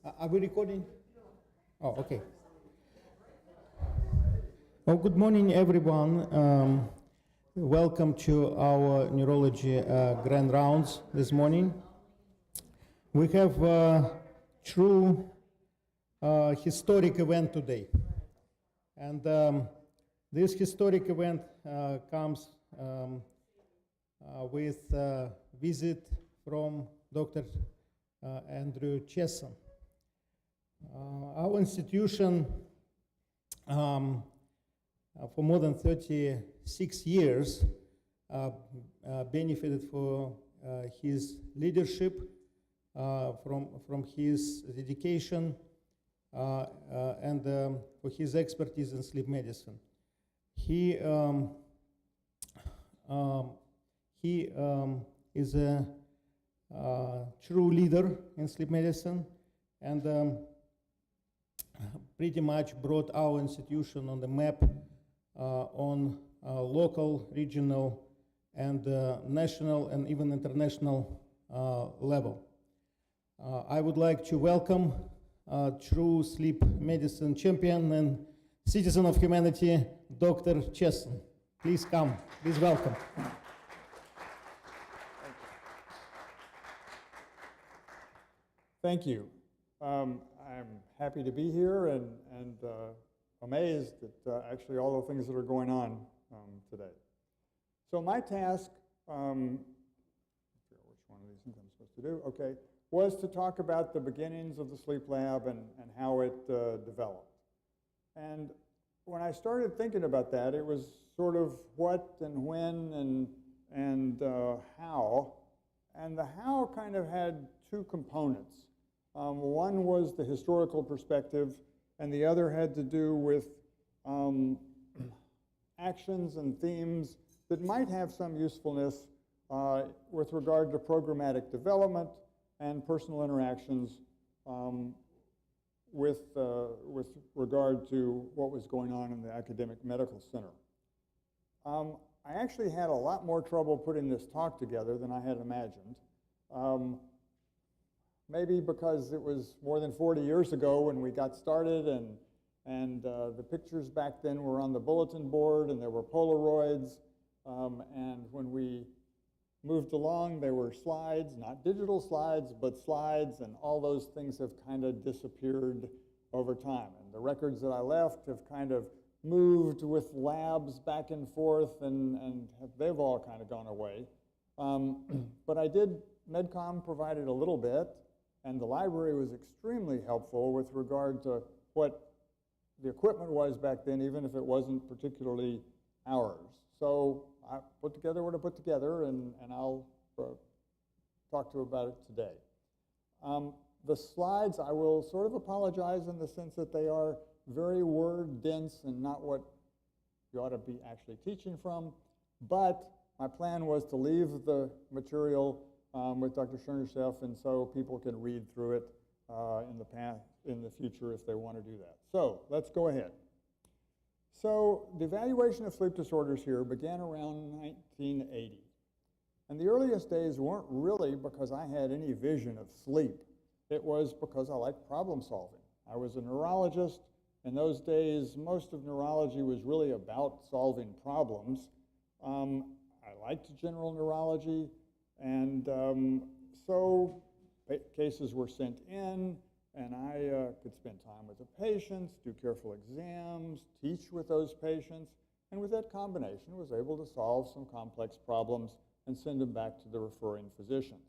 Are we recording? Oh, okay. Well, good morning, everyone. Welcome to our Neurology Grand Rounds this morning. We have a true historic event today. And this historic event comes with a visit from Dr. Andrew Chesson. Our institution, for more than 36 years, benefited for his leadership, from his dedication, and for his expertise in sleep medicine. He is a true leader in sleep medicine, and pretty much brought our institution on the map on local, regional, and national, and even international level. I would like to welcome true sleep medicine champion and citizen of humanity, Dr. Chesson. Please come. Please welcome. Thank you. I'm happy to be here and amazed at actually all the things that are going on today. So my task, I forget which one of these things I'm supposed to do, okay, was to talk about the beginnings of the sleep lab and how it developed. And when I started thinking about that, it was sort of what and when and how. And the how kind of had two components. One was the historical perspective, and the other had to do with actions and themes that might have some usefulness with regard to programmatic development and personal interactions with regard to what was going on in the academic medical center. I actually had a lot more trouble putting this talk together than I had imagined. Maybe because it was more than 40 years ago when we got started, and the pictures back then were on the bulletin board, and there were Polaroids, and when we moved along, there were slides, not digital slides, but slides, and all those things have kind of disappeared over time. And the records that I left have kind of moved with labs back and forth, and they've all kind of gone away. But MedCom provided a little bit, and the library was extremely helpful with regard to what the equipment was back then, even if it wasn't particularly ours. So I put together what I put together, and I'll talk to you about it today. The slides, I will sort of apologize in the sense that they are very word dense and not what you ought to be actually teaching from, but my plan was to leave the material with Dr. Chernyshев, and so people can read through it in the future if they want to do that. So let's go ahead. So the evaluation of sleep disorders here began around 1980. And the earliest days weren't really because I had any vision of sleep. It was because I liked problem solving. I was a neurologist. In those days, most of neurology was really about solving problems. I liked general neurology. And so cases were sent in, and I could spend time with the patients, do careful exams, teach with those patients, and with that combination was able to solve some complex problems and send them back to the referring physicians.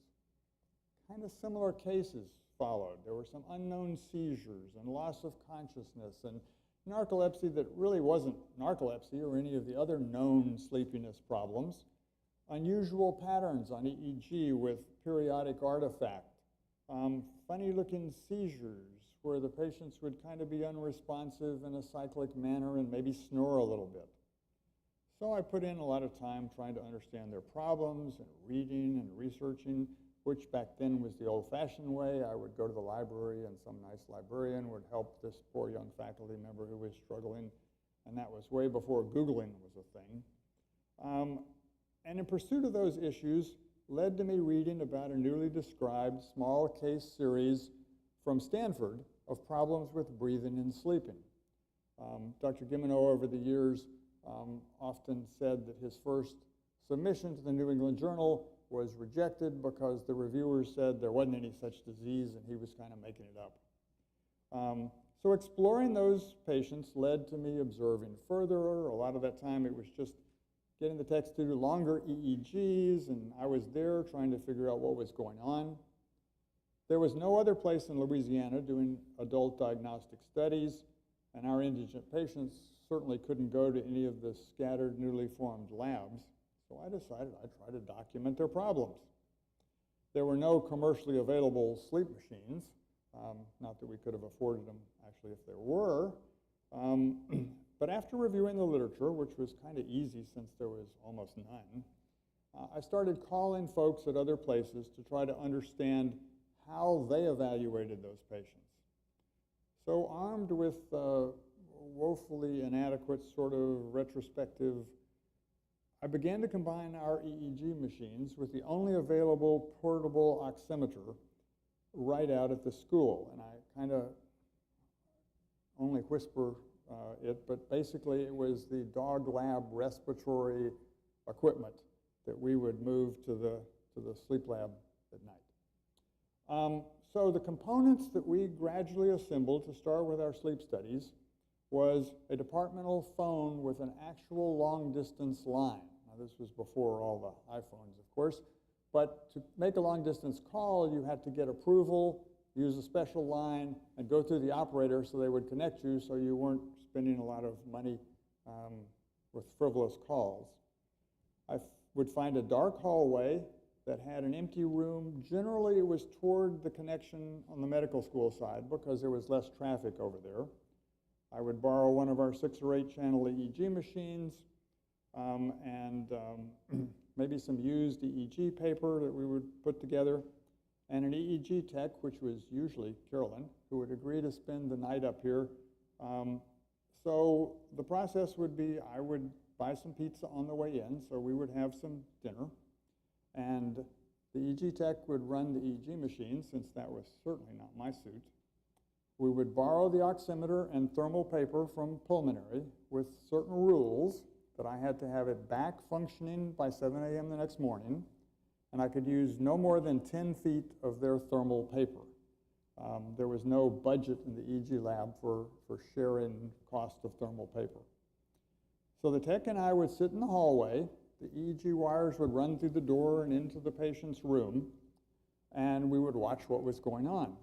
Kind of similar cases followed. There were some unknown seizures and loss of consciousness and narcolepsy that really wasn't narcolepsy or any of the other known sleepiness problems. Unusual patterns on EEG with periodic artifact, funny-looking seizures where the patients would kind of be unresponsive in a cyclic manner and maybe snore a little bit. So I put in a lot of time trying to understand their problems and reading and researching, which back then was the old-fashioned way. I would go to the library, and some nice librarian would help this poor young faculty member who was struggling, and that was way before Googling was a thing. And in pursuit of those issues led to me reading about a newly described small case series from Stanford of problems with breathing and sleeping. Dr. Gimeno over the years often said that his first submission to the New England Journal was rejected because the reviewers said there wasn't any such disease and he was kind of making it up. So exploring those patients led to me observing further. A lot of that time it was just getting the techs to do longer EEGs, and I was there trying to figure out what was going on. There was no other place in Louisiana doing adult diagnostic studies, and our indigent patients certainly couldn't go to any of the scattered newly formed labs. So I decided I'd try to document their problems. There were no commercially available sleep machines, not that we could have afforded them actually if there were. But after reviewing the literature, which was kind of easy since there was almost none, I started calling folks at other places to try to understand how they evaluated those patients. So armed with woefully inadequate sort of retrospective, I began to combine our EEG machines with the only available portable oximeter right out at the school. And I kind of only whisper it, but basically it was the dog lab respiratory equipment that we would move to the sleep lab at night. So the components that we gradually assembled to start with our sleep studies was a departmental phone with an actual long-distance line. Now, this was before all the iPhones, of course, but to make a long-distance call, you had to get approval, use a special line, and go through the operator so they would connect you so you weren't spending a lot of money with frivolous calls. I would find a dark hallway that had an empty room. Generally, it was toward the connection on the medical school side because there was less traffic over there. I would borrow one of our 6 or 8 channel EEG machines and maybe some used EEG paper that we would put together, and an EEG tech, which was usually Carolyn, who would agree to spend the night up here. So the process would be I would buy some pizza on the way in, so we would have some dinner, and the EEG tech would run the EEG machine, since that was certainly not my suit. We would borrow the oximeter and thermal paper from pulmonary with certain rules that I had to have it back functioning by 7 a.m. the next morning, and I could use no more than 10 feet of their thermal paper. There was no budget in the EEG lab for sharing cost of thermal paper. So the tech and I would sit in the hallway. The EEG wires would run through the door and into the patient's room, and we would watch what was going on.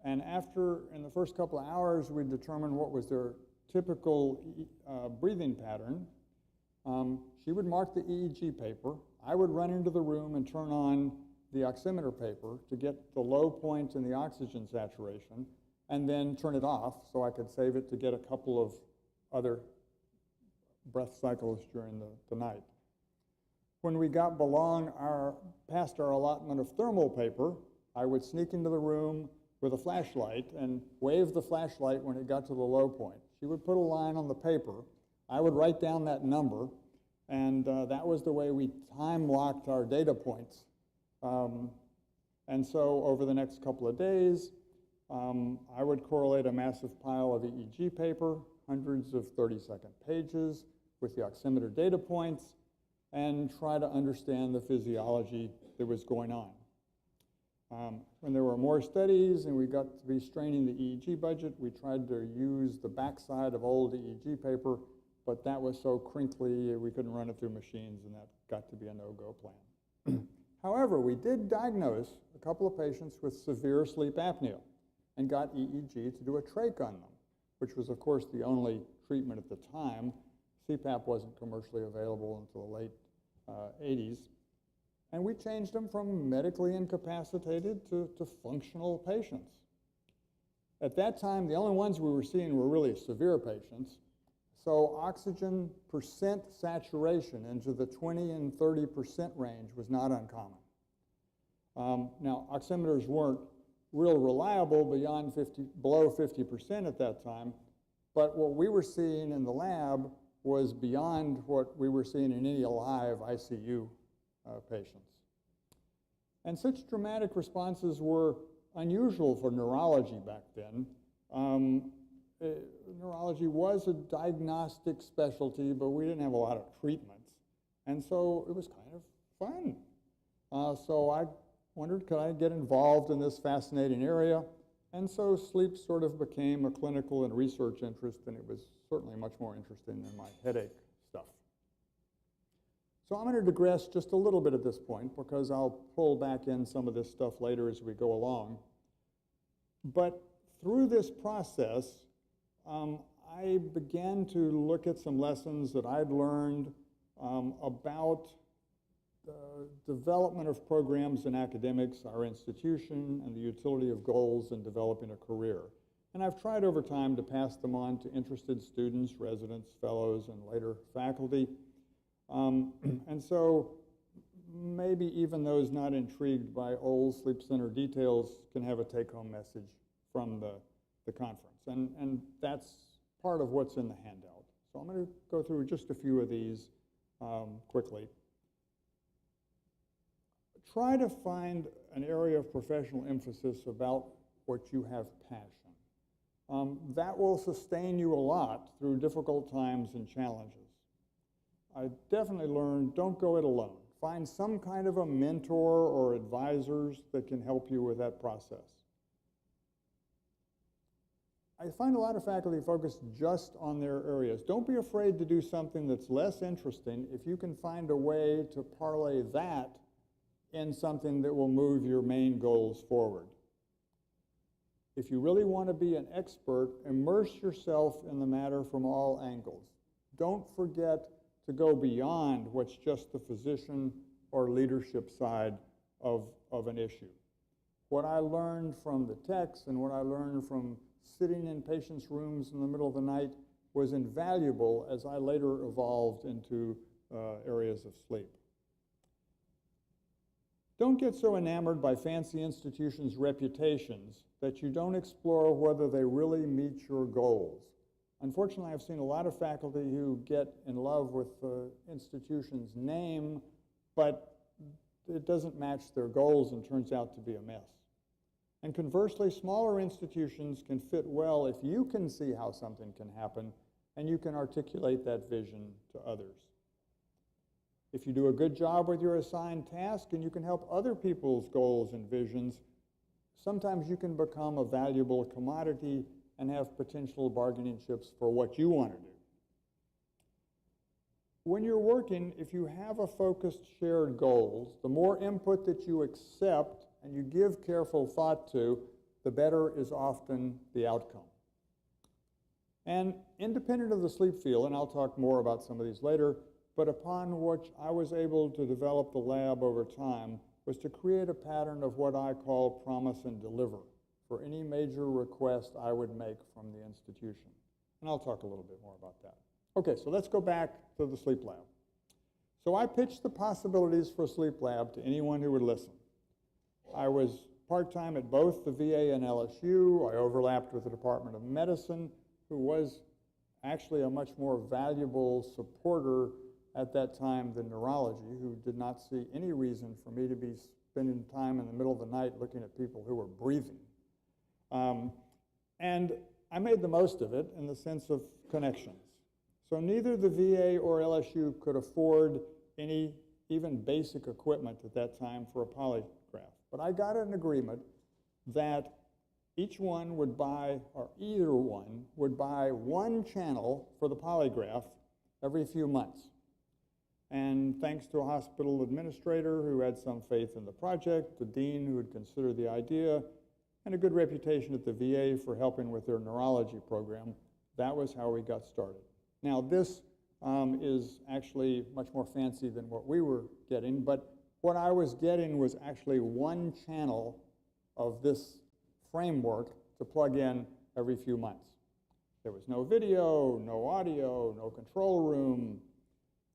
And after, in the first couple of hours, we'd determine what was their typical breathing pattern. She would mark the EEG paper. I would run into the room and turn on the oximeter paper to get the low point in the oxygen saturation, and then turn it off so I could save it to get a couple of other breath cycles during the night. When we got past our allotment of thermal paper, I would sneak into the room with a flashlight and wave the flashlight when it got to the low point. She would put a line on the paper. I would write down that number, and that was the way we time-locked our data points. And so over the next couple of days, I would correlate a massive pile of EEG paper, hundreds of 30-second pages, with the oximeter data points, and try to understand the physiology that was going on. When there were more studies and we got to be straining the EEG budget, we tried to use the backside of old EEG paper, but that was so crinkly we couldn't run it through machines, and that got to be a no-go plan. However, we did diagnose a couple of patients with severe sleep apnea and got EEG to do a trach on them, which was, of course, the only treatment at the time. CPAP wasn't commercially available until the late 80s. And we changed them from medically incapacitated to functional patients. At that time, the only ones we were seeing were really severe patients. So oxygen percent saturation into the 20 and 30% range was not uncommon. Now, oximeters weren't real reliable below 50% at that time, but what we were seeing in the lab was beyond what we were seeing in any live ICU patients. And such dramatic responses were unusual for neurology back then. Neurology was a diagnostic specialty, but we didn't have a lot of treatments. And so it was kind of fun. So I wondered, could I get involved in this fascinating area? And so sleep sort of became a clinical and research interest, and it was certainly much more interesting than my headache stuff. So I'm going to digress just a little bit at this point, because I'll pull back in some of this stuff later as we go along. But through this process, I began to look at some lessons that I'd learned about the development of programs in academics, our institution, and the utility of goals in developing a career. And I've tried over time to pass them on to interested students, residents, fellows, and later faculty. And so maybe even those not intrigued by old sleep center details can have a take-home message from the conference. And that's part of what's in the handout. So I'm going to go through just a few of these quickly. Try to find an area of professional emphasis about what you have passion. That will sustain you a lot through difficult times and challenges. I definitely learned, don't go it alone. Find some kind of a mentor or advisors that can help you with that process. I find a lot of faculty focus just on their areas. Don't be afraid to do something that's less interesting if you can find a way to parlay that in something that will move your main goals forward. If you really want to be an expert, immerse yourself in the matter from all angles. Don't forget to go beyond what's just the physician or leadership side of an issue. What I learned from the text and what I learned from sitting in patients' rooms in the middle of the night was invaluable as I later evolved into areas of sleep. Don't get so enamored by fancy institutions' reputations that you don't explore whether they really meet your goals. Unfortunately, I've seen a lot of faculty who get in love with the institution's name, but it doesn't match their goals and turns out to be a mess. And conversely, smaller institutions can fit well if you can see how something can happen and you can articulate that vision to others. If you do a good job with your assigned task and you can help other people's goals and visions, sometimes you can become a valuable commodity and have potential bargaining chips for what you want to do. When you're working, if you have a focused shared goals, the more input that you accept and you give careful thought to, the better is often the outcome. And independent of the sleep field, and I'll talk more about some of these later, but upon which I was able to develop the lab over time was to create a pattern of what I call promise and deliver for any major request I would make from the institution. And I'll talk a little bit more about that. Okay, so let's go back to the sleep lab. So I pitched the possibilities for a sleep lab to anyone who would listen. I was part-time at both the VA and LSU. I overlapped with the Department of Medicine, who was actually a much more valuable supporter at that time than neurology, who did not see any reason for me to be spending time in the middle of the night looking at people who were breathing. And I made the most of it in the sense of connections. So neither the VA or LSU could afford any even basic equipment at that time for a polygraph. But I got an agreement that each one would buy, or either one would buy one channel for the polygraph every few months. And thanks to a hospital administrator who had some faith in the project, the dean who had considered the idea, and a good reputation at the VA for helping with their neurology program, that was how we got started. Now this is actually much more fancy than what we were getting, but what I was getting was actually one channel of this framework to plug in every few months. There was no video, no audio, no control room.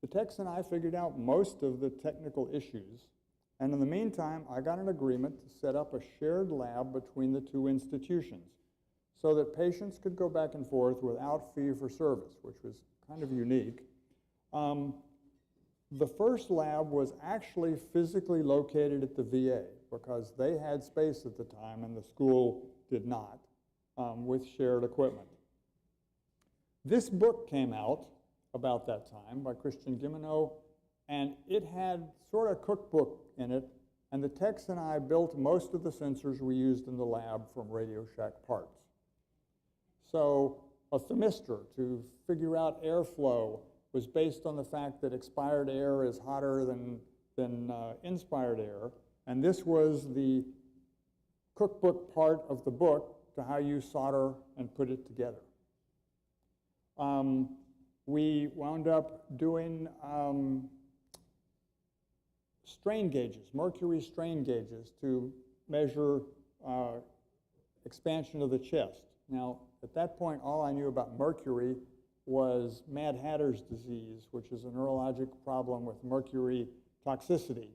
The techs and I figured out most of the technical issues, and in the meantime, I got an agreement to set up a shared lab between the two institutions so that patients could go back and forth without fee for service, which was kind of unique. The first lab was actually physically located at the VA. because they had space at the time and the school did not, with shared equipment. This book came out about that time by Christian Gimeno, and it had sort of a cookbook in it, and the techs and I built most of the sensors we used in the lab from Radio Shack parts. So a thermistor to figure out airflow was based on the fact that expired air is hotter than inspired air, and this was the cookbook part of the book to how you solder and put it together. We wound up doing strain gauges, mercury strain gauges, to measure expansion of the chest. Now, at that point, all I knew about mercury was Mad Hatter's disease, which is a neurologic problem with mercury toxicity.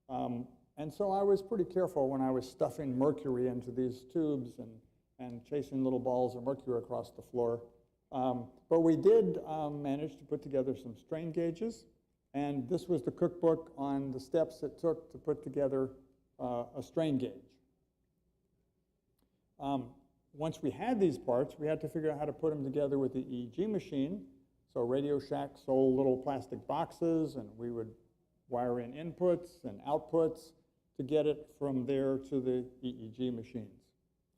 And so I was pretty careful when I was stuffing mercury into these tubes and chasing little balls of mercury across the floor. But we did manage to put together some strain gauges, and this was the cookbook on the steps it took to put together a strain gauge. Once we had these parts, we had to figure out how to put them together with the EEG machine. So Radio Shack sold little plastic boxes, and we would wire in inputs and outputs to get it from there to the EEG machines,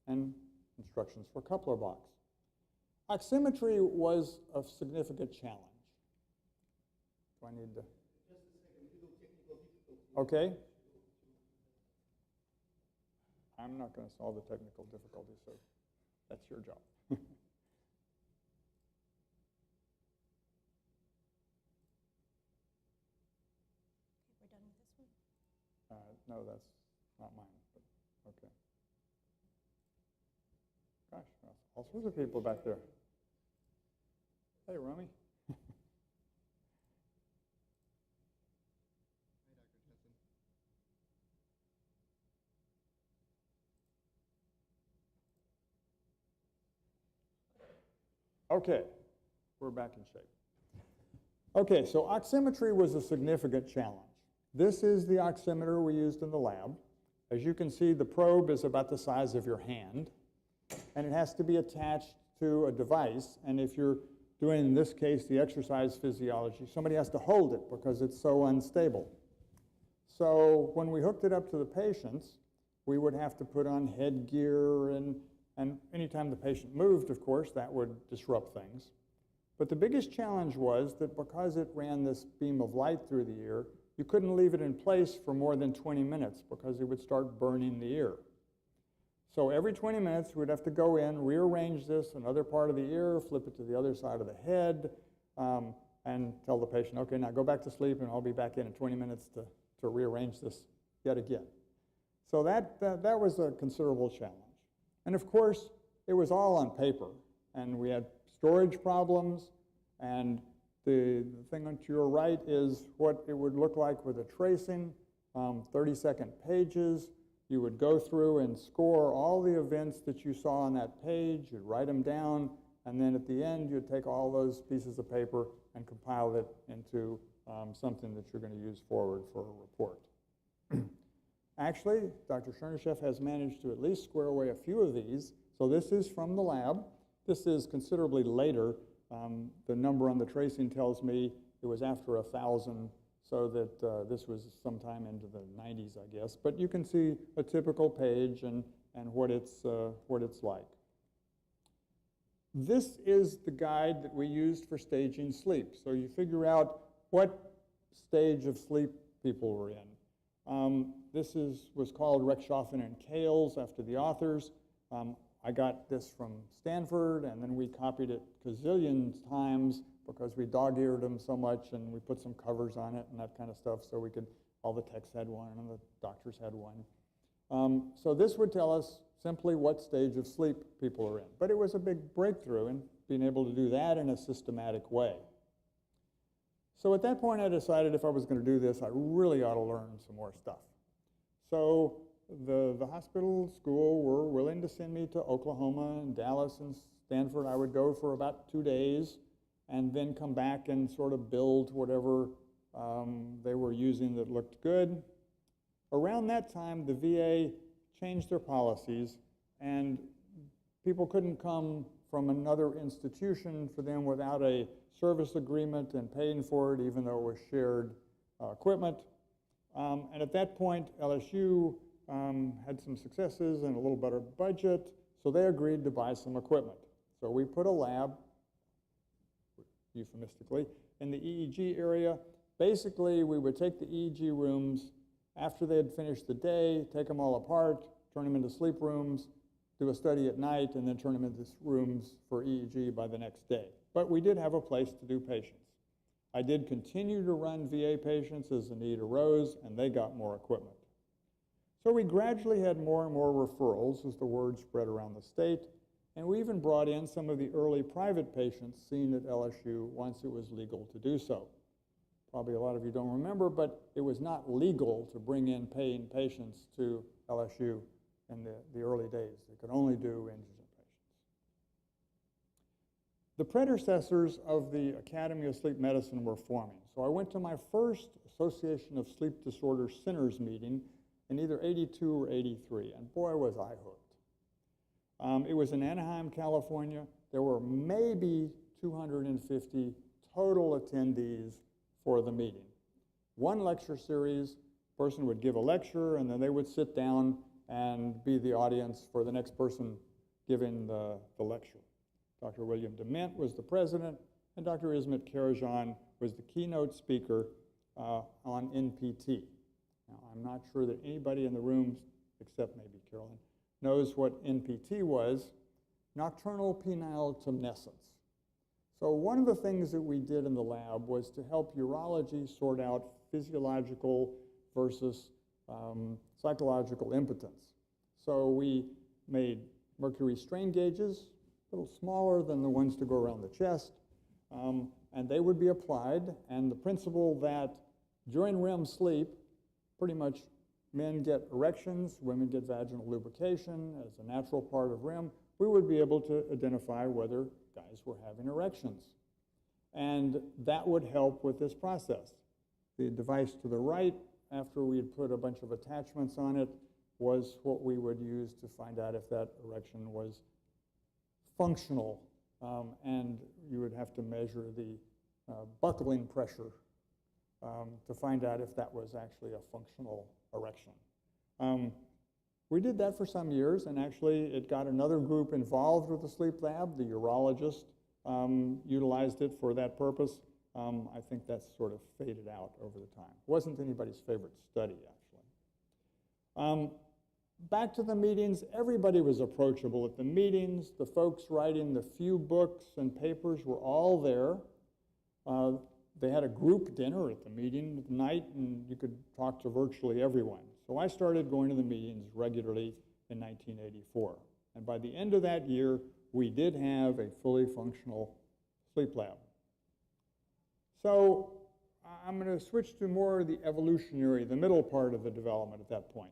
and instructions for coupler box. Oximetry was a significant challenge. Do I need to? Okay. I'm not going to solve the technical difficulties, so that's your job. We're done with this one? No, that's not mine, but okay. Gosh, all sorts of people back there. Hey, Rami. Hi, Dr. Chesson. Okay, we're back in shape. Okay, so oximetry was a significant challenge. This is the oximeter we used in the lab. As you can see, the probe is about the size of your hand, and it has to be attached to a device. And if you're doing, in this case, the exercise physiology, somebody has to hold it because it's so unstable. So when we hooked it up to the patients, we would have to put on headgear, and anytime the patient moved, of course, that would disrupt things. But the biggest challenge was that because it ran this beam of light through the ear, you couldn't leave it in place for more than 20 minutes because it would start burning the ear. So every 20 minutes, we'd have to go in, rearrange this, another part of the ear, flip it to the other side of the head, and tell the patient, okay, now go back to sleep, and I'll be back in 20 minutes to rearrange this yet again. So that was a considerable challenge. And of course, it was all on paper, and we had storage problems, and the thing on to your right is what it would look like with a tracing, 30-second pages. You would go through and score all the events that you saw on that page, you'd write them down, and then at the end, you'd take all those pieces of paper and compile it into something that you're going to use forward for a report. Actually, Dr. Chernyshев has managed to at least square away a few of these. So this is from the lab. This is considerably later. The number on the tracing tells me it was after 1,000, so that this was sometime into the 90s, I guess. But you can see a typical page and what it's like. This is the guide that we used for staging sleep. So you figure out what stage of sleep people were in. This was called Rechtschaffen and Kales after the authors. I got this from Stanford, and then we copied it gazillion times because we dog-eared them so much, and we put some covers on it and that kind of stuff, so we could, all the techs had one and the doctors had one. So this would tell us simply what stage of sleep people are in. But it was a big breakthrough in being able to do that in a systematic way. So at that point, I decided if I was going to do this, I really ought to learn some more stuff. So the hospital school were willing to send me to Oklahoma and Dallas and Stanford. I would go for about 2 days and then come back and sort of build whatever they were using that looked good. Around that time, the VA changed their policies, and people couldn't come from another institution for them without a service agreement and paying for it, even though it was shared equipment. And at that point, LSU had some successes and a little better budget, so they agreed to buy some equipment. So we put a lab, euphemistically, in the EEG area. Basically, we would take the EEG rooms after they had finished the day, take them all apart, turn them into sleep rooms, do a study at night, and then turn them into rooms for EEG by the next day. But we did have a place to do patients. I did continue to run VA patients as the need arose, and they got more equipment. So we gradually had more and more referrals as the word spread around the state, and we even brought in some of the early private patients seen at LSU once it was legal to do so. Probably a lot of you don't remember, but it was not legal to bring in paying patients to LSU in the early days. They could only do indigent patients. The predecessors of the Academy of Sleep Medicine were forming. So I went to my first Association of Sleep Disorder Centers meeting in either 82 or 83, and boy, was I hooked. It was in Anaheim, California. There were maybe 250 total attendees for the meeting. One lecture series, person would give a lecture, and then they would sit down and be the audience for the next person giving the lecture. Dr. William Dement was the president, and Dr. Ismet Karajan was the keynote speaker on NPT. Now, I'm not sure that anybody in the room, except maybe Carolyn, knows what NPT was, nocturnal penile tumescence. So one of the things that we did in the lab was to help urology sort out physiological versus psychological impotence. So we made mercury strain gauges, a little smaller than the ones to go around the chest, and they would be applied, and the principle that during REM sleep, pretty much men get erections, women get vaginal lubrication as a natural part of REM, we would be able to identify whether guys were having erections. And that would help with this process. The device to the right, after we had put a bunch of attachments on it, was what we would use to find out if that erection was functional. And you would have to measure the buckling pressure to find out if that was actually a functional erection. We did that for some years, and actually it got another group involved with the sleep lab. The urologist utilized it for that purpose. I think that's sort of faded out over the time. It wasn't anybody's favorite study, actually. Back to the meetings, everybody was approachable at the meetings. The folks writing the few books and papers were all there. They had a group dinner at the meeting at night, and you could talk to virtually everyone. So I started going to the meetings regularly in 1984. And by the end of that year, we did have a fully functional sleep lab. So I'm going to switch to more of the evolutionary, the middle part of the development at that point.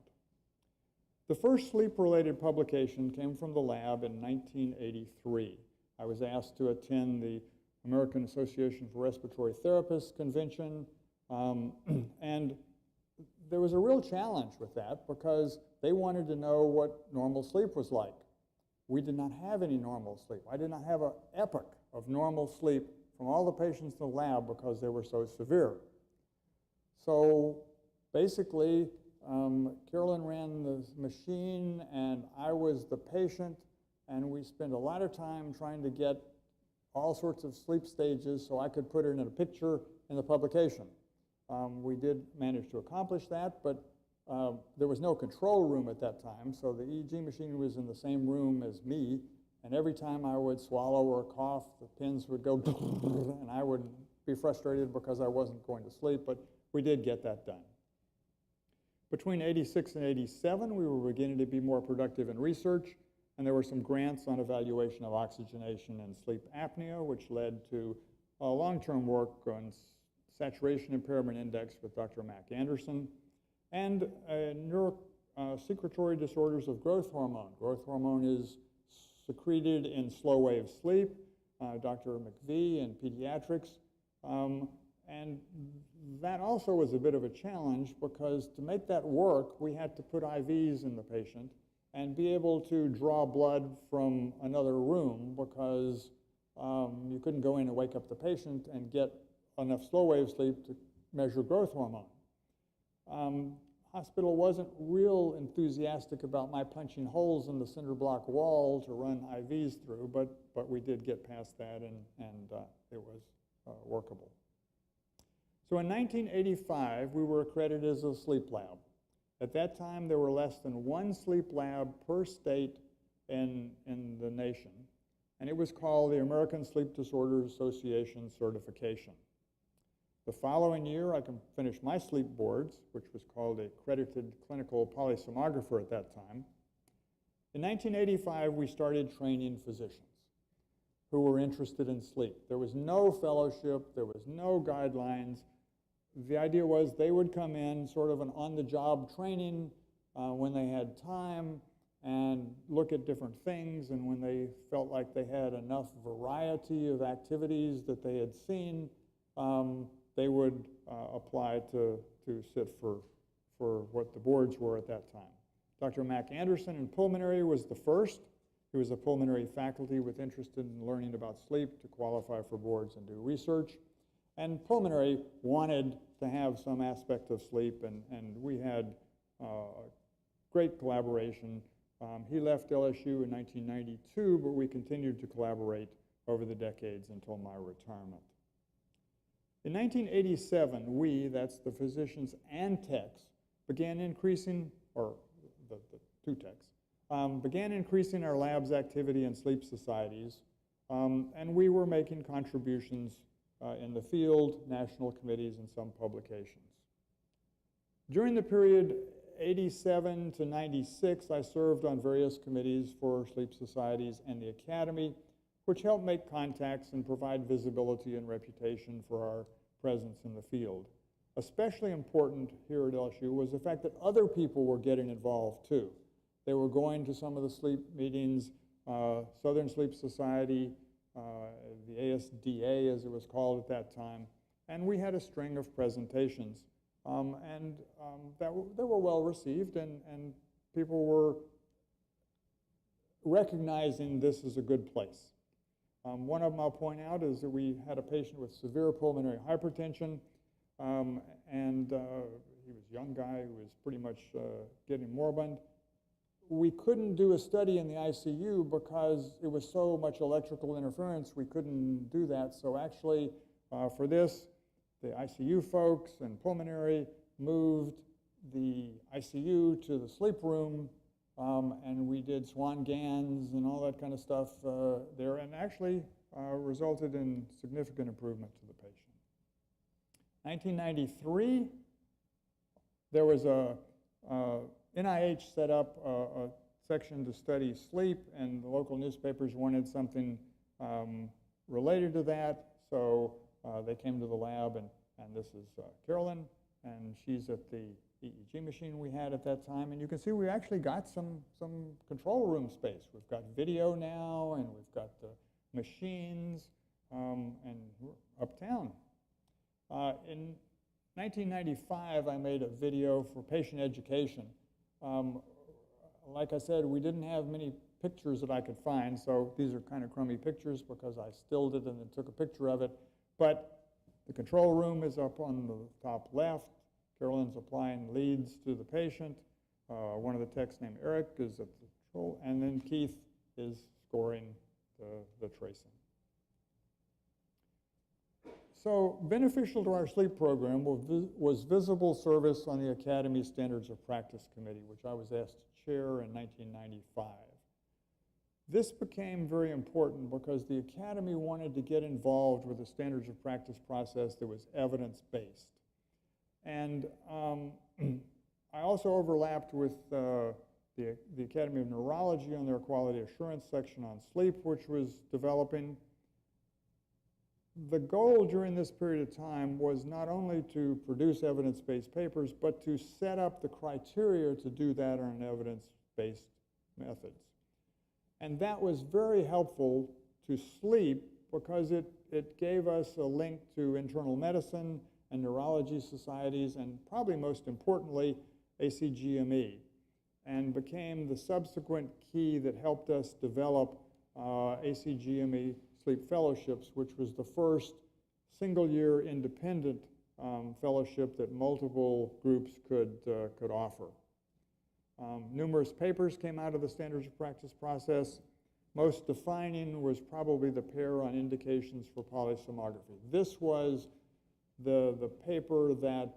The first sleep-related publication came from the lab in 1983. I was asked to attend the American Association for Respiratory Therapists convention, and there was a real challenge with that because they wanted to know what normal sleep was like. We did not have any normal sleep. I did not have an epoch of normal sleep from all the patients in the lab because they were so severe. So basically, Carolyn ran the machine and I was the patient, and we spent a lot of time trying to get all sorts of sleep stages so I could put it in a picture in the publication. We did manage to accomplish that, but there was no control room at that time, so the EEG machine was in the same room as me, and every time I would swallow or cough, the pins would go and I would be frustrated because I wasn't going to sleep, but we did get that done. Between 86 and 87, we were beginning to be more productive in research, and there were some grants on evaluation of oxygenation and sleep apnea, which led to long-term work on saturation impairment index with Dr. Mac Anderson, and neurosecretory disorders of growth hormone. Growth hormone is secreted in slow-wave sleep, Dr. McVie in pediatrics, and that also was a bit of a challenge because to make that work, we had to put IVs in the patient and be able to draw blood from another room because you couldn't go in and wake up the patient and get enough slow wave sleep to measure growth hormone. Hospital wasn't real enthusiastic about my punching holes in the cinder block wall to run IVs through, but we did get past that and it was workable. So in 1985, we were accredited as a sleep lab. At that time, there were less than one sleep lab per state in the nation, and it was called the American Sleep Disorders Association Certification. The following year, I can finish my sleep boards, which was called a accredited clinical polysomnographer at that time. In 1985, we started training physicians who were interested in sleep. There was no fellowship, there was no guidelines. The idea was they would come in sort of an on-the-job training when they had time and look at different things, and when they felt like they had enough variety of activities that they had seen, they would apply to sit for what the boards were at that time. Dr. Mac Anderson in pulmonary was the first. He was a pulmonary faculty with interest in learning about sleep to qualify for boards and do research. And pulmonary wanted to have some aspect of sleep, and we had great collaboration. He left LSU in 1992, but we continued to collaborate over the decades until my retirement. In 1987, we, that's the physicians and techs, began increasing, or the two techs, began increasing our lab's activity in sleep societies, and we were making contributions in the field, national committees, and some publications. During the period 87 to 96, I served on various committees for sleep societies and the academy, which helped make contacts and provide visibility and reputation for our presence in the field. Especially important here at LSU was the fact that other people were getting involved too. They were going to some of the sleep meetings, Southern Sleep Society, the ASDA as it was called at that time, and we had a string of presentations that were well received, and people were recognizing this as a good place. One of them I'll point out is that we had a patient with severe pulmonary hypertension, and he was a young guy who was pretty much getting moribund. We couldn't do a study in the ICU because it was so much electrical interference, we couldn't do that. So actually, for this, the ICU folks and pulmonary moved the ICU to the sleep room, and we did Swan GANs and all that kind of stuff there, and actually resulted in significant improvement to the patient. 1993, there was NIH set up a section to study sleep, and the local newspapers wanted something related to that, so they came to the lab, and this is Carolyn, and she's at the EEG machine we had at that time, and you can see we actually got some control room space. We've got video now, and we've got the machines, and we're uptown. In 1995, I made a video for patient education. Like I said, we didn't have many pictures that I could find, so these are kind of crummy pictures because I stilled it and then took a picture of it. But the control room is up on the top left. Carolyn's applying leads to the patient. One of the techs named Eric is at the control, and then Keith is scoring the tracing. So beneficial to our sleep program was visible service on the Academy Standards of Practice Committee, which I was asked to chair in 1995. This became very important because the Academy wanted to get involved with the Standards of Practice process that was evidence-based. And I also overlapped with the Academy of Neurology on their quality assurance section on sleep, which was developing. The goal during this period of time was not only to produce evidence-based papers, but to set up the criteria to do that on evidence-based methods. And that was very helpful to sleep because it gave us a link to internal medicine and neurology societies, and probably most importantly, ACGME, and became the subsequent key that helped us develop ACGME Sleep Fellowships, which was the first single-year independent fellowship that multiple groups could offer. Numerous papers came out of the standards of practice process. Most defining was probably the pair on indications for polysomnography. This was the paper that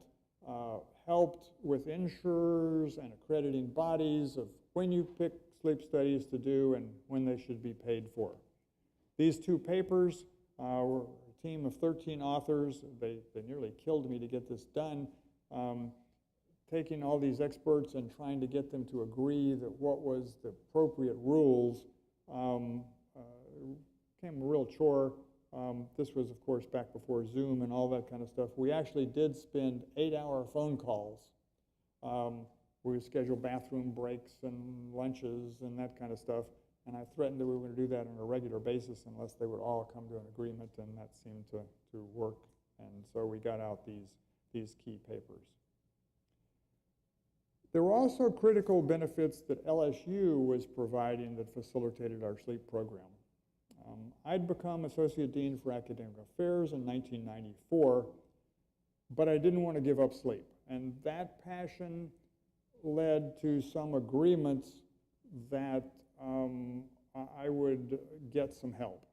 helped with insurers and accrediting bodies of when you pick sleep studies to do and when they should be paid for. These two papers were a team of 13 authors. They nearly killed me to get this done. Taking all these experts and trying to get them to agree that what was the appropriate rules became a real chore. This was, of course, back before Zoom and all that kind of stuff. We actually did spend 8-hour phone calls. We would schedule bathroom breaks and lunches and that kind of stuff. And I threatened that we were going to do that on a regular basis unless they would all come to an agreement, and that seemed to work. And so we got out these key papers. There were also critical benefits that LSU was providing that facilitated our sleep program. I'd become Associate Dean for Academic Affairs in 1994, but I didn't want to give up sleep. And that passion led to some agreements that I would get some help.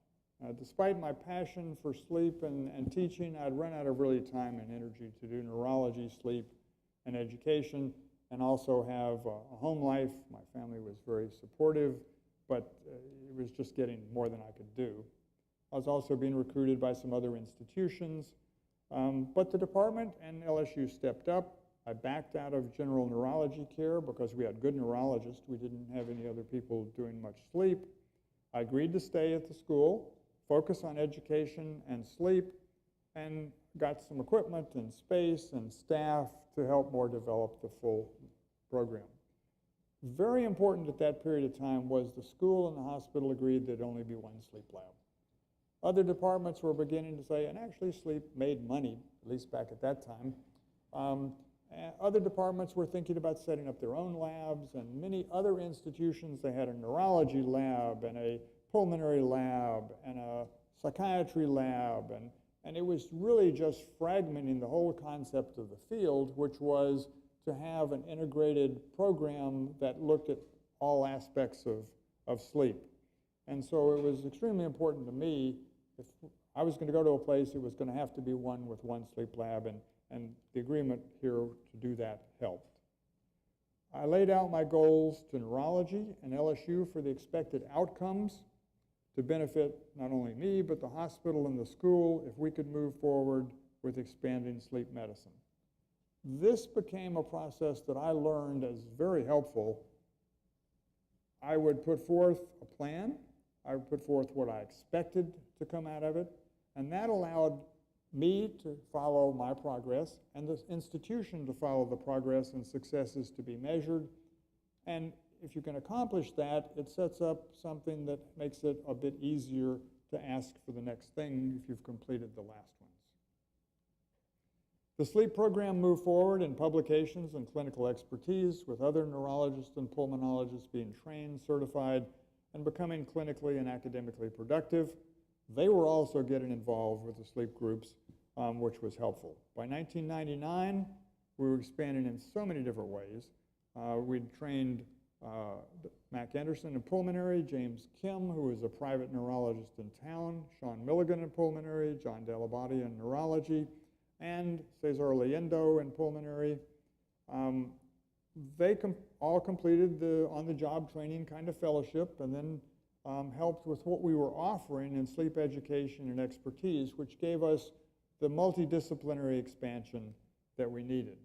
Despite my passion for sleep and teaching, I'd run out of really time and energy to do neurology, sleep, and education, and also have a home life. My family was very supportive, but it was just getting more than I could do. I was also being recruited by some other institutions, but the department and LSU stepped up. I backed out of general neurology care because we had good neurologists. We didn't have any other people doing much sleep. I agreed to stay at the school, focus on education and sleep, and got some equipment and space and staff to help more develop the full program. Very important at that period of time was the school and the hospital agreed there'd only be one sleep lab. Other departments were beginning to say, and actually sleep made money, at least back at that time. Other departments were thinking about setting up their own labs, and many other institutions, they had a neurology lab and a pulmonary lab and a psychiatry lab, and it was really just fragmenting the whole concept of the field, which was to have an integrated program that looked at all aspects of sleep. And so it was extremely important to me, if I was going to go to a place, it was going to have to be one with one sleep lab, and the agreement here to do that helped. I laid out my goals to neurology and LSU for the expected outcomes to benefit not only me, but the hospital and the school if we could move forward with expanding sleep medicine. This became a process that I learned as very helpful. I would put forth a plan. I would put forth what I expected to come out of it, and that allowed me to follow my progress and the institution to follow the progress and successes to be measured. And if you can accomplish that, it sets up something that makes it a bit easier to ask for the next thing if you've completed the last ones. The sleep program moved forward in publications and clinical expertise, with other neurologists and pulmonologists being trained, certified, and becoming clinically and academically productive. They were also getting involved with the sleep groups, which was helpful. By 1999, we were expanding in so many different ways. We'd trained Mac Anderson in pulmonary, James Kim, who was a private neurologist in town, Sean Milligan in pulmonary, John Delabate in neurology, and Cesar Leyendo in pulmonary. They all completed the on-the-job training kind of fellowship, and then helped with what we were offering in sleep education and expertise, which gave us the multidisciplinary expansion that we needed.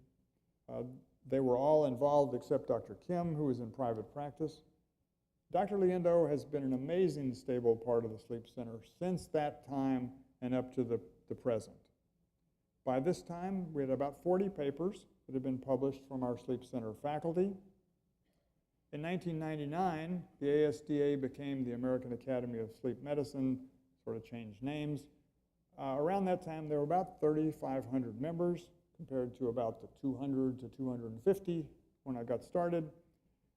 They were all involved except Dr. Kim, who was in private practice. Dr. Leyendo has been an amazing, stable part of the Sleep Center since that time and up to the present. By this time, we had about 40 papers that had been published from our Sleep Center faculty. In 1999, the ASDA became the American Academy of Sleep Medicine, sort of changed names. Around that time, there were about 3,500 members compared to about the 200 to 250 when I got started.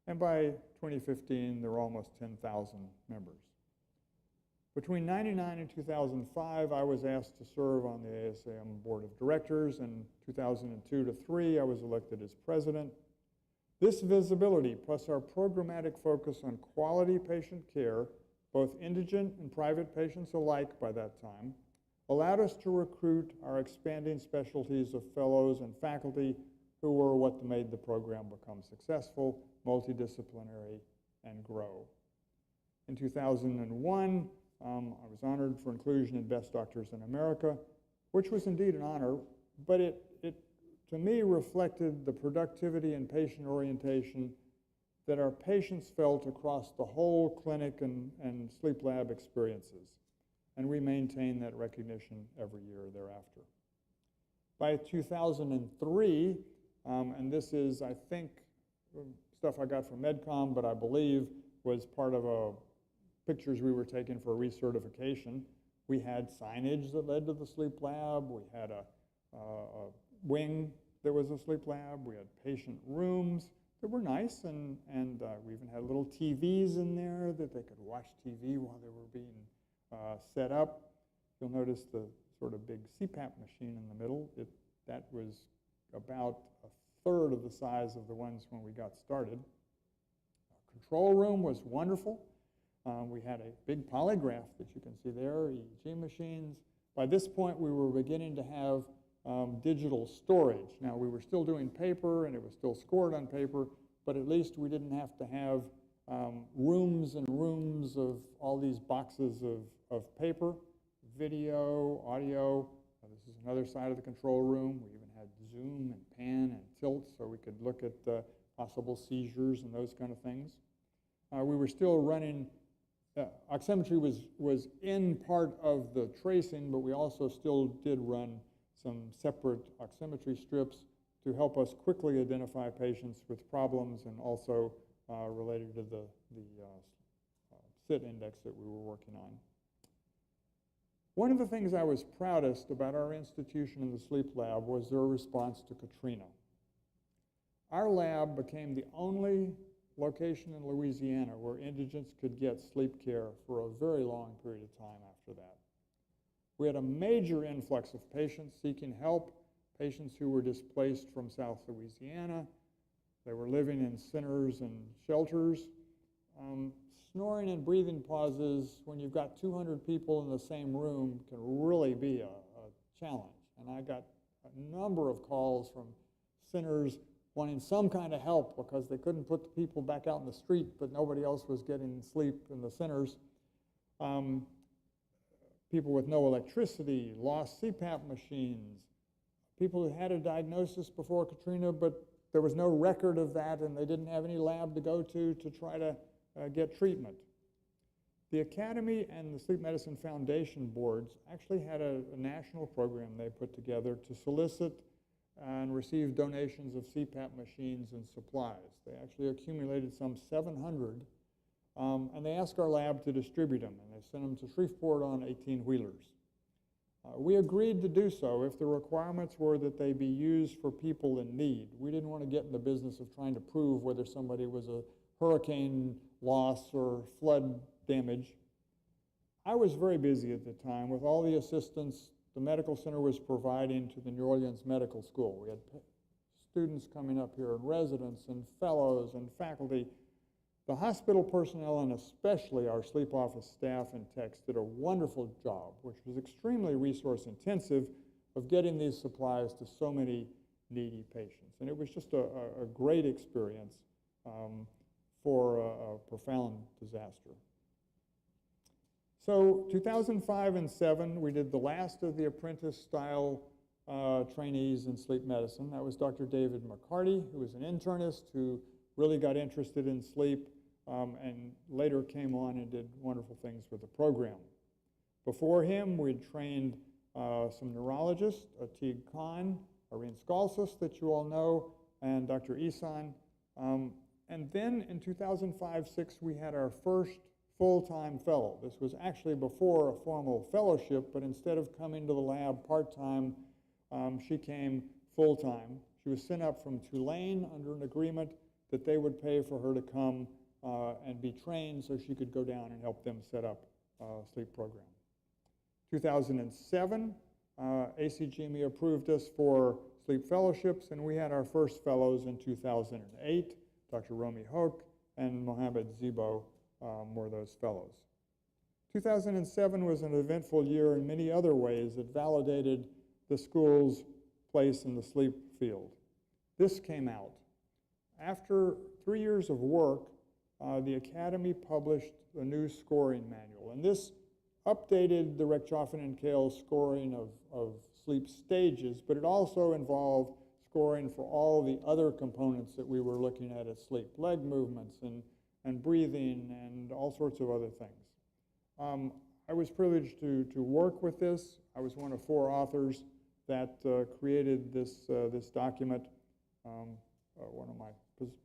And by 2015, there were almost 10,000 members. Between 1999 and 2005, I was asked to serve on the ASAM Board of Directors. In 2002 to 3, I was elected as president. This visibility, plus our programmatic focus on quality patient care, both indigent and private patients alike by that time, allowed us to recruit our expanding specialties of fellows and faculty who were what made the program become successful, multidisciplinary, and grow. In 2001, I was honored for inclusion in Best Doctors in America, which was indeed an honor, but it to me reflected the productivity and patient orientation that our patients felt across the whole clinic and sleep lab experiences. And we maintain that recognition every year thereafter. By 2003, and this is, I think, stuff I got from MedCom, but I believe was part of pictures we were taking for recertification. We had signage that led to the sleep lab. We had a wing that was a sleep lab. We had patient rooms that were nice, and we even had little TVs in there that they could watch TV while they were being set up. You'll notice the sort of big CPAP machine in the middle. That was about a third of the size of the ones when we got started. Our control room was wonderful. We had a big polygraph that you can see there, EEG machines. By this point, we were beginning to have digital storage. Now, we were still doing paper, and it was still scored on paper, but at least we didn't have to have rooms and rooms of all these boxes of paper, video, audio. This is another side of the control room. We even had zoom and pan and tilt so we could look at possible seizures and those kind of things. We were still running, oximetry was in part of the tracing, but we also still did run some separate oximetry strips to help us quickly identify patients with problems and also related to the SIT index that we were working on. One of the things I was proudest about our institution in the sleep lab was their response to Katrina. Our lab became the only location in Louisiana where indigents could get sleep care for a very long period of time after that. We had a major influx of patients seeking help, patients who were displaced from South Louisiana. They were living in centers and shelters. Snoring and breathing pauses when you've got 200 people in the same room can really be a challenge. And I got a number of calls from centers wanting some kind of help because they couldn't put the people back out in the street, but nobody else was getting sleep in the centers. People with no electricity, lost CPAP machines, people who had a diagnosis before Katrina, but there was no record of that and they didn't have any lab to go to try to get treatment. The Academy and the Sleep Medicine Foundation boards actually had a national program they put together to solicit and receive donations of CPAP machines and supplies. They actually accumulated some 700, and they asked our lab to distribute them, and they sent them to Shreveport on 18-wheelers. We agreed to do so if the requirements were that they be used for people in need. We didn't want to get in the business of trying to prove whether somebody was a hurricane loss or flood damage. I was very busy at the time with all the assistance the medical center was providing to the New Orleans Medical School. We had students coming up here, and residents and fellows and faculty. The hospital personnel, and especially our sleep office staff and techs, did a wonderful job, which was extremely resource intensive, of getting these supplies to so many needy patients. And it was just a great experience for a profound disaster. So 2005 and 2007, we did the last of the apprentice-style trainees in sleep medicine. That was Dr. David Mccarty, who was an internist who really got interested in sleep and later came on and did wonderful things with the program. Before him, we'd trained some neurologists, Ateeg Khan, Irene Skalsis, that you all know, and Dr. Isan. And then in 2005-06, we had our first full-time fellow. This was actually before a formal fellowship, but instead of coming to the lab part-time, she came full-time. She was sent up from Tulane under an agreement that they would pay for her to come and be trained so she could go down and help them set up a sleep program. 2007, ACGME approved us for sleep fellowships, and we had our first fellows in 2008. Dr. Romy Hoke and Mohammed Zibo were those fellows. 2007 was an eventful year in many other ways that validated the school's place in the sleep field. This came out. After 3 years of work, the Academy published a new scoring manual, and this updated the Rechtschaffen and Kehl scoring of sleep stages, but it also involved scoring for all the other components that we were looking at sleep, leg movements and breathing and all sorts of other things. I was privileged to work with this. I was one of 4 authors that created this document. One of my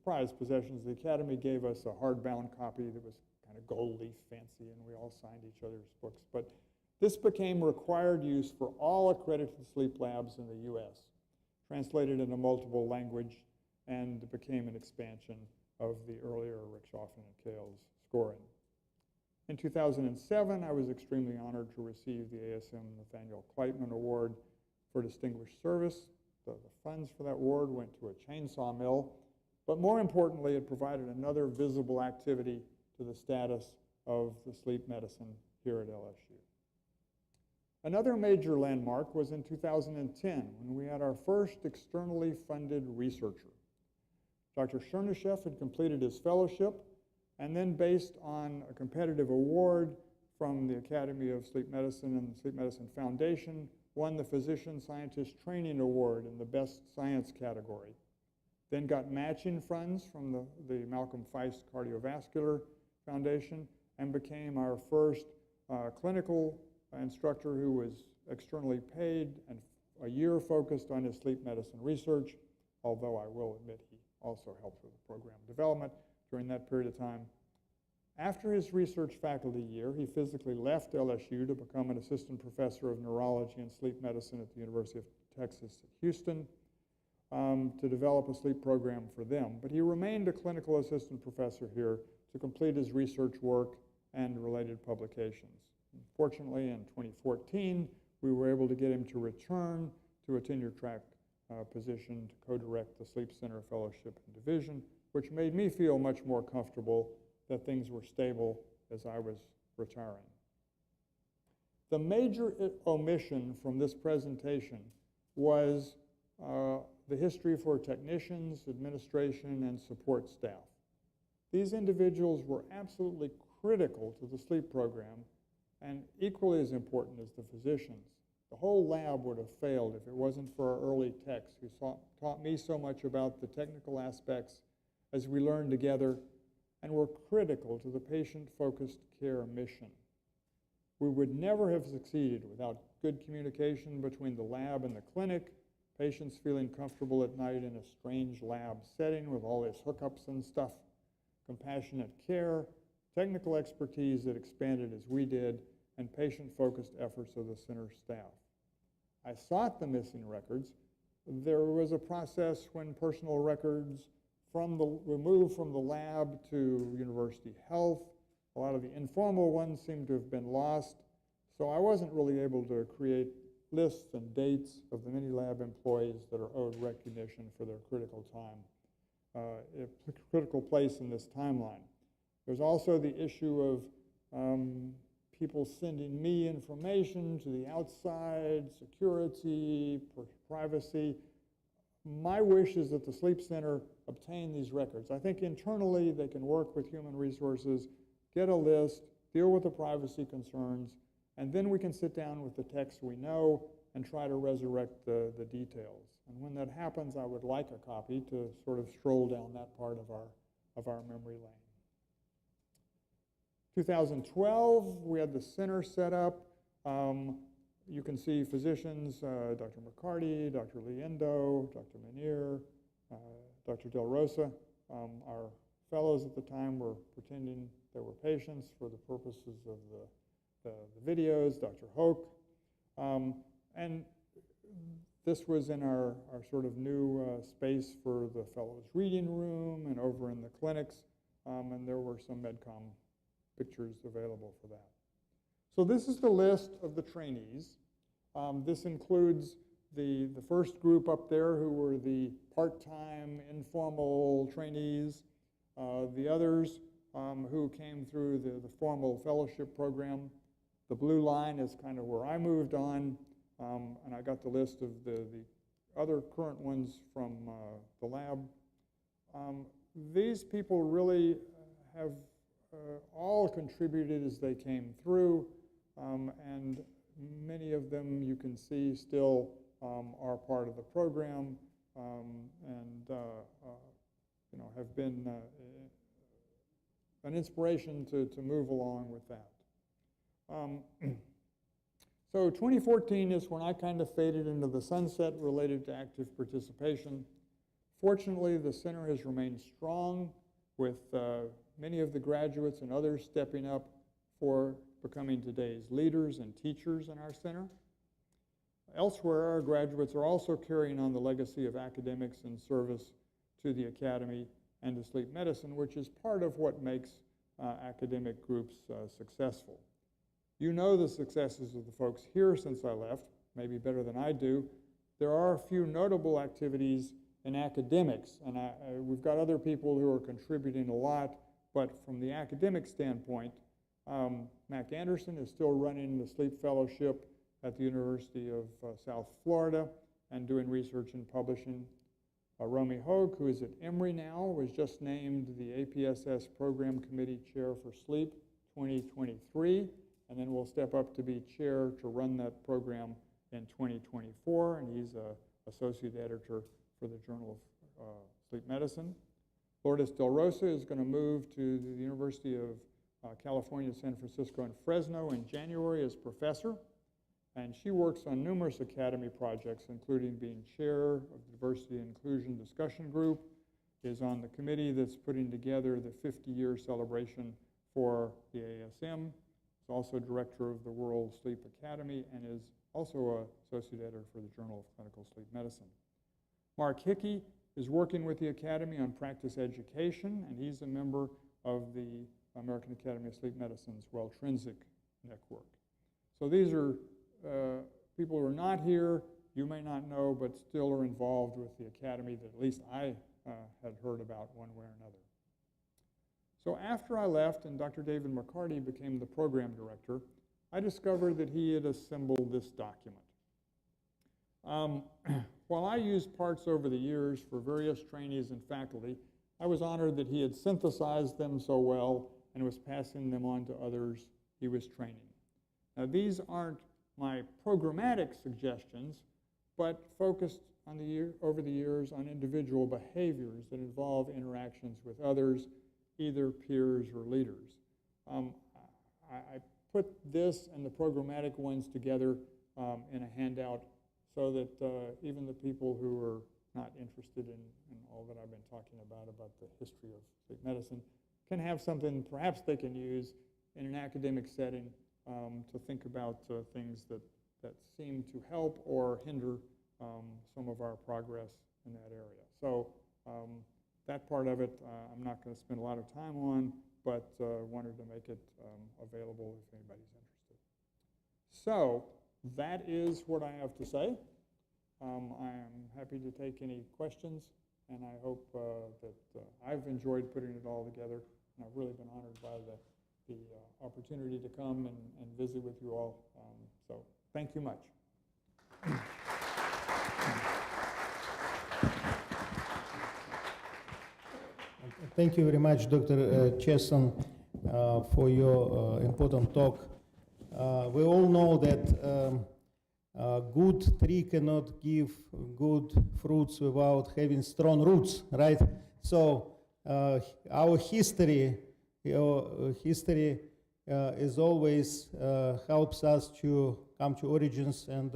prized possessions, the Academy gave us a hardbound copy that was kind of gold leaf fancy, and we all signed each other's books. But this became required use for all accredited sleep labs in the U.S., translated into multiple language, and became an expansion of the earlier Rechtschaffen and Kehl's scoring. In 2007, I was extremely honored to receive the ASM Nathaniel Kleitman Award for Distinguished Service. The funds for that award went to a chainsaw mill, but more importantly, it provided another visible activity to the status of the sleep medicine here at LSU. Another major landmark was in 2010 when we had our first externally funded researcher. Dr. Chernyshев had completed his fellowship, and then based on a competitive award from the Academy of Sleep Medicine and the Sleep Medicine Foundation, won the Physician Scientist Training Award in the Best Science category. Then got matching funds from the Malcolm Feist Cardiovascular Foundation and became our first clinical instructor who was externally paid and a year focused on his sleep medicine research, although I will admit he also helped with the program development during that period of time. After his research faculty year, he physically left LSU to become an assistant professor of neurology and sleep medicine at the University of Texas at Houston to develop a sleep program for them. But he remained a clinical assistant professor here to complete his research work and related publications. Fortunately, in 2014, we were able to get him to return to a tenure-track position to co-direct the Sleep Center Fellowship and Division, which made me feel much more comfortable that things were stable as I was retiring. The major omission from this presentation was the history for technicians, administration, and support staff. These individuals were absolutely critical to the sleep program and equally as important as the physicians. The whole lab would have failed if it wasn't for our early techs who taught me so much about the technical aspects as we learned together and were critical to the patient-focused care mission. We would never have succeeded without good communication between the lab and the clinic, patients feeling comfortable at night in a strange lab setting with all these hookups and stuff, compassionate care, technical expertise that expanded as we did, and patient-focused efforts of the center staff. I sought the missing records. There was a process when personal records were moved from the lab to University Health. A lot of the informal ones seemed to have been lost, so I wasn't really able to create lists and dates of the many lab employees that are owed recognition for their critical time, a critical place in this timeline. There's also the issue of people sending me information to the outside, security, privacy. My wish is that the Sleep Center obtain these records. I think internally they can work with human resources, get a list, deal with the privacy concerns, and then we can sit down with the techs we know and try to resurrect the details. And when that happens, I would like a copy to sort of stroll down that part of our memory lane. 2012, we had the center set up. You can see physicians, Dr. Mccarty, Dr. Liendo, Dr. Manier, Dr. Del Rosa. Our fellows at the time were there were patients for the purposes of the videos, Dr. Hoke. And this was in our sort of new space for the fellows reading room and over in the clinics, and there were some MedCom pictures available for that. So this is the list of the trainees. This includes the first group up there who were the part-time informal trainees, the others who came through the formal fellowship program. The blue line is kind of where I moved on, and I got the list of the other current ones from the lab. These people really have all contributed as they came through, and many of them you can see still are part of the program and you know, have been an inspiration to move along with that. So 2014 is when I kind of faded into the sunset related to active participation. Fortunately, the center has remained strong with many of the graduates and others stepping up for becoming today's leaders and teachers in our center. Elsewhere, our graduates are also carrying on the legacy of academics and service to the academy and to sleep medicine, which is part of what makes academic groups successful. You know the successes of the folks here since I left, maybe better than I do. There are a few notable activities in academics, and we've got other people who are contributing a lot, but from the academic standpoint, Mac Anderson is still running the sleep fellowship at the University of South Florida and doing research and publishing. Romy Hogue, who is at Emory now, was just named the APSS Program Committee Chair for Sleep 2023, and then will step up to be chair to run that program in 2024, and he's an associate editor for the Journal of Sleep Medicine. Lourdes Del Rosa is going to move to the University of California, San Francisco, and Fresno in January as professor, and she works on numerous academy projects, including being chair of the Diversity and Inclusion Discussion Group, is on the committee that's putting together the 50-year celebration for the ASM, is also director of the World Sleep Academy, and is also an associate editor for the Journal of Clinical Sleep Medicine. Mark Hickey is working with the Academy on practice education, and he's a member of the American Academy of Sleep Medicine's Welltrinsic Network. So these are people who are not here, you may not know, but still are involved with the Academy that at least I had heard about one way or another. So after I left and Dr. David Mccarty became the program director, I discovered that he had assembled this document. While I used parts over the years for various trainees and faculty, I was honored that he had synthesized them so well and was passing them on to others he was training. Now, these aren't my programmatic suggestions, but focused on over the years on individual behaviors that involve interactions with others, either peers or leaders. I put this and the programmatic ones together in a handout so that even the people who are not interested in all that I've been talking about the history of sleep medicine can have something perhaps they can use in an academic setting to think about things that seem to help or hinder some of our progress in that area. So that part of it I'm not going to spend a lot of time on, but wanted to make it available if anybody's interested. So that is what I have to say. I am happy to take any questions, and I hope that I've enjoyed putting it all together, and I've really been honored by the opportunity to come and visit with you all. So thank you much. Thank you very much, Dr. Chesson, for your important talk. We all know that a good tree cannot give good fruits without having strong roots, right? So our history is always helps us to come to origins and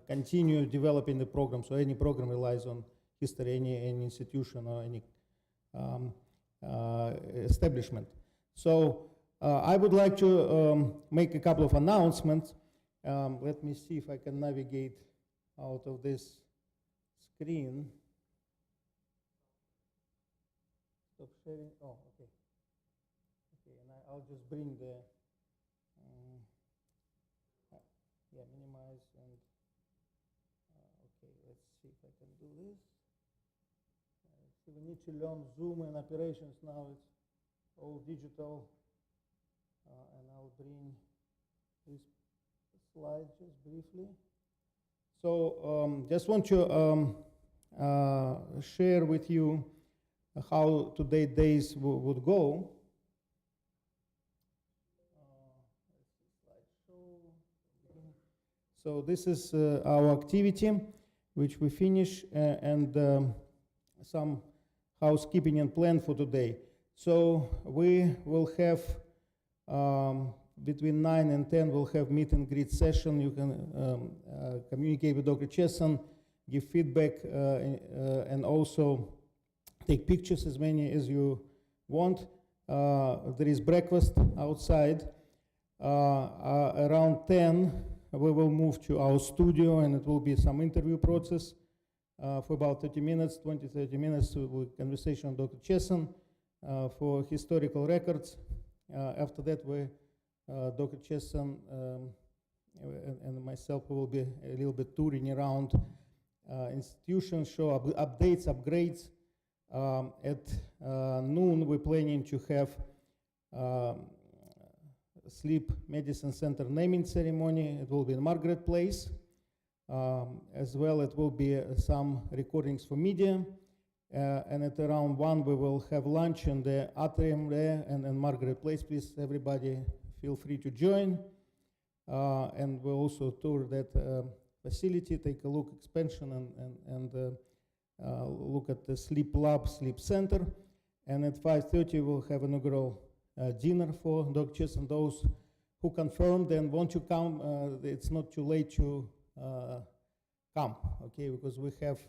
continue developing the program. So any program relies on history, any institution or any establishment. So I would like to make a couple of announcements. Let me see if I can navigate out of this screen. Stop sharing. Oh, okay. Okay, and I'll just bring the minimize and okay. Let's see if I can do this. So we need to learn Zoom and operations now. It's all digital. And I'll bring this slide just briefly. So just want to share with you how today's days would go. So this is our activity, which we finish, and some housekeeping and plan for today. So we will have between 9 and 10, we'll have meet and greet session. You can communicate with Dr. Chesson, give feedback, and also take pictures, as many as you want. There is breakfast outside. Around 10, we will move to our studio, and it will be some interview process for about 30 minutes, 20-30 minutes with conversation with Dr. Chesson for historical records. After that, Dr. Chesson and myself will be a little bit touring around institutions, show updates, upgrades. At noon, we're planning to have Sleep Medicine Center naming ceremony. It will be in Margaret Place. As well, it will be some recordings for media. And at around 1, we will have lunch in the atrium there and in Margaret Place. Please, everybody, feel free to join. And we'll also tour that facility, take a look expansion, and look at the sleep lab, sleep center. And at 5:30, we'll have inaugural dinner for Dr. Chesson. Those who confirmed and want to come, it's not too late to come, okay, because we have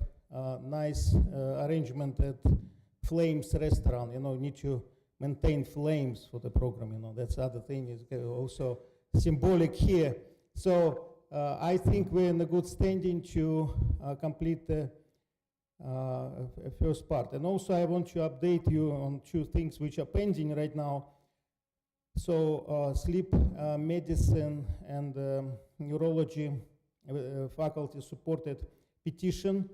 nice arrangement at Flames restaurant. You know, need to maintain flames for the program. You know, that's the other thing is also symbolic here. So I think we're in a good standing to complete the first part. And also I want to update you on 2 things which are pending right now. So sleep medicine and neurology faculty supported petition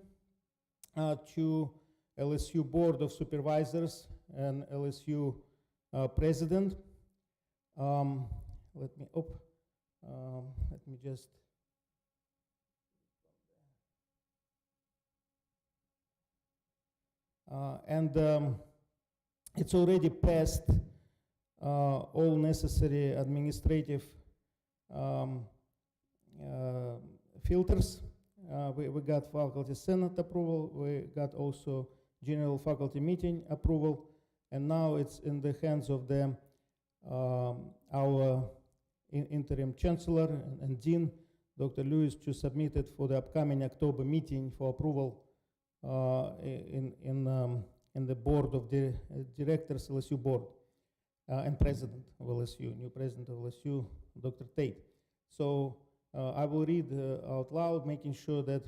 to LSU Board of Supervisors and LSU President. Let me just. It's already passed all necessary administrative filters. We got faculty senate approval. We got also general faculty meeting approval, and now it's in the hands of the our interim chancellor and dean, Dr. Lewis, to submit it for the upcoming October meeting for approval in the board of the directors, LSU board, and president of LSU, new president of LSU, Dr. Tate. So I will read out loud, making sure that,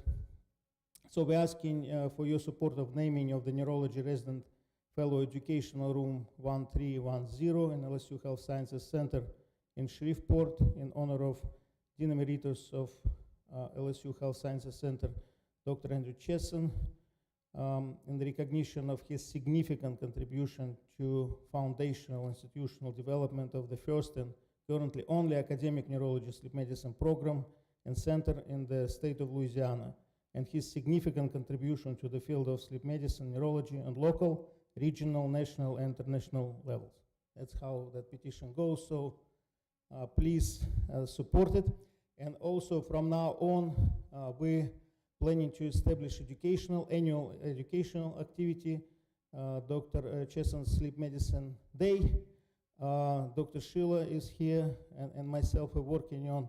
so we're asking for your support of naming of the Neurology Resident Fellow Educational Room 1310 in LSU Health Sciences Center in Shreveport in honor of Dean Emeritus of LSU Health Sciences Center, Dr. Andrew Chesson, in the recognition of his significant contribution to foundational institutional development of the first and currently only academic neurology sleep medicine program and center in the state of Louisiana, and his significant contribution to the field of sleep medicine, neurology, on local, regional, national, and international levels. That's how that petition goes, so please support it. And also from now on, we're planning to establish annual educational activity, Dr. Chesson's Sleep Medicine Day. Dr. Sheila is here, and myself are working on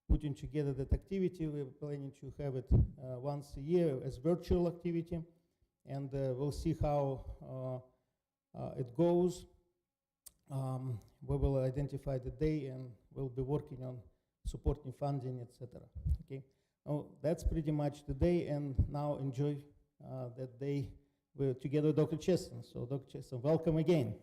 putting together that activity. We're planning to have it once a year as virtual activity, and we'll see how it goes. we will identify the day and we'll be working on supporting funding, etc. Okay, that's pretty much the day, and now enjoy that day together with Dr. Chesson. So Dr. Chesson, welcome again.